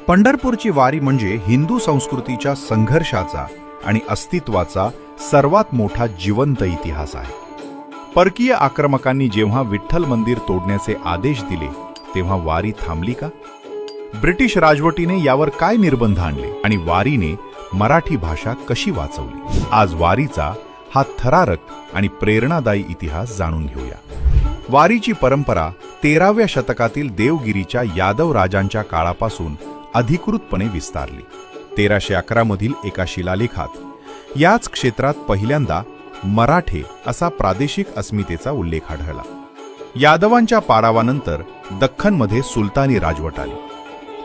पंढरपूरची वारी म्हणजे हिंदू संस्कृतीच्या संघर्षाचा आणि अस्तित्वाचा सर्वात मोठा जिवंत इतिहास आहे. परकीय आक्रमकांनी जेव्हा विठ्ठल मंदिर तोडण्याचे आदेश दिले तेव्हा वारी थांबली का? ब्रिटिश राजवटीने यावर काय निर्बंध आणले आणि वारीने मराठी भाषा कशी वाचवली? आज वारीचा हा थरारक आणि प्रेरणादायी इतिहास जाणून घेऊया. वारीची परंपरा 13व्या शतकातील देवगिरीच्या यादव राजांच्या काळापासून अधिकृतपणे विस्तारली. 1311 मधील एका शिलालेखात याच क्षेत्रात पहिल्यांदा मराठे असा प्रादेशिक अस्मितेचा उल्लेख आढळला. यादवांच्या पाडावानंतर दख्खनमध्ये सुलतानी राजवट आली,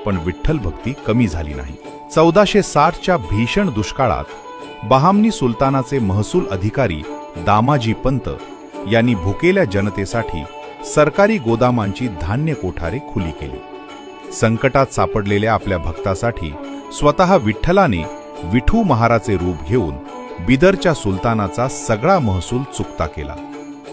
पण विठ्ठल भक्ती कमी झाली नाही. 1460च्या भीषण दुष्काळात बहामनी सुलतानाचे महसूल अधिकारी दामाजी पंत यांनी भुकेल्या जनतेसाठी सरकारी गोदामांची धान्य कोठारे खुली केली. संकटात सापडलेल्या आपल्या भक्तासाठी स्वतः विठ्ठलाने विठू महाराचे रूप घेऊन बिदरच्या सुलतानाचा सगळा महसूल चुकता केला.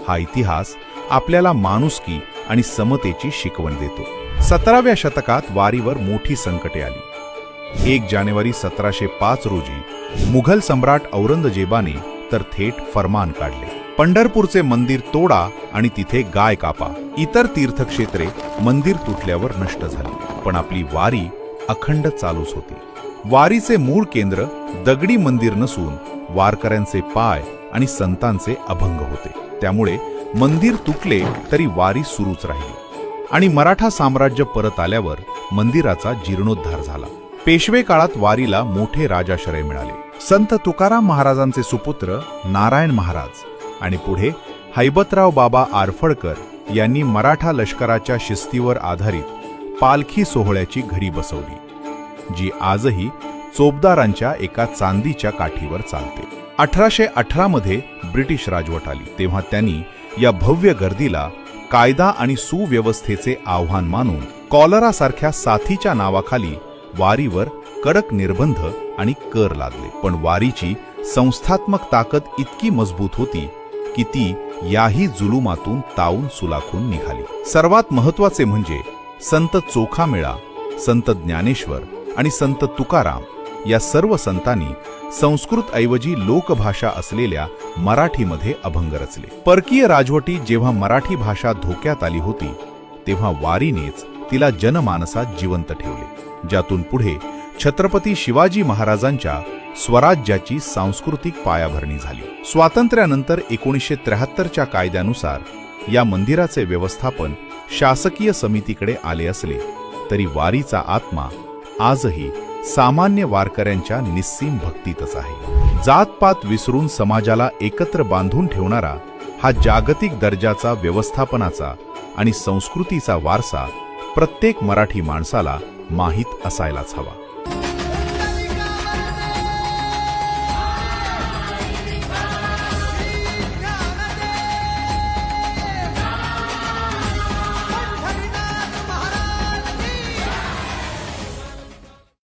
हा इतिहास आपल्याला माणुसकी आणि समतेची शिकवण देतो. 17व्या शतकात वारीवर मोठी संकटे आली. 1 जानेवारी 1705 रोजी मुघल सम्राट औरंगजेबाने तर थेट फरमान काढले, पंढरपूरचे मंदिर तोडा आणि तिथे गाय कापा. इतर तीर्थक्षेत्रे मंदिर तुटल्यावर नष्ट झाली, पण आपली वारी अखंड चालूच होती. वारीचे मूळ केंद्र दगडी मंदिर नसून वारकऱ्यांचे पाय आणि संतांचे अभंग होते. त्यामुळे मंदिर तुटले तरी वारी सुरूच राहिली आणि मराठा साम्राज्य परत आल्यावर मंदिराचा जीर्णोद्धार झाला. पेशवे काळात वारीला मोठे राजाश्रय मिळाले. संत तुकाराम महाराजांचे सुपुत्र नारायण महाराज आणि पुढे हैबतराव बाबा आरफळकर यांनी मराठा लष्कराच्या शिस्तीवर आधारित पालखी सोहळ्याची घडी बसवली, जी आजही चोपदारांच्या एका चांदीच्या काठीवर चालते. 1818 मध्ये ब्रिटिश राजवट आली, तेव्हा त्यांनी या भव्य गर्दीला कायदा आणि सुव्यवस्थेचे आव्हान मानून कॉलरासारख्या साथीच्या नावाखाली वारीवर कडक निर्बंध आणि कर लादले. पण वारीची संस्थात्मक ताकद इतकी मजबूत होती की ती याही जुलुमातून तावून सुलाखून निघाली. सर्वात महत्त्वाचे म्हणजे संत चोखामेळा, संत ज्ञानेश्वर आणि संत तुकाराम या सर्व संतांनी संस्कृत ऐवजी लोकभाषा असलेल्या मराठीमध्ये अभंग रचले. परकीय राजवटी जेव्हा मराठी भाषा धोक्यात आली होती तेव्हा वारीनेच तिला जनमानसात जिवंत ठेवले, ज्यातून पुढे छत्रपती शिवाजी महाराजांच्या स्वराज्याची सांस्कृतिक पायाभरणी झाली. स्वातंत्र्यानंतर 1973च्या कायद्यानुसार या मंदिराचे व्यवस्थापन शासकीय समितीकडे आले असले तरी वारीचा आत्मा आजही सामान्य वारकऱ्यांच्या निस्सीम भक्तीतच आहे. जातपात विसरून समाजाला एकत्र बांधून ठेवणारा हा जागतिक दर्जाचा व्यवस्थापनाचा आणि संस्कृतीचा वारसा प्रत्येक मराठी माणसाला माहीत असायलाच हवा.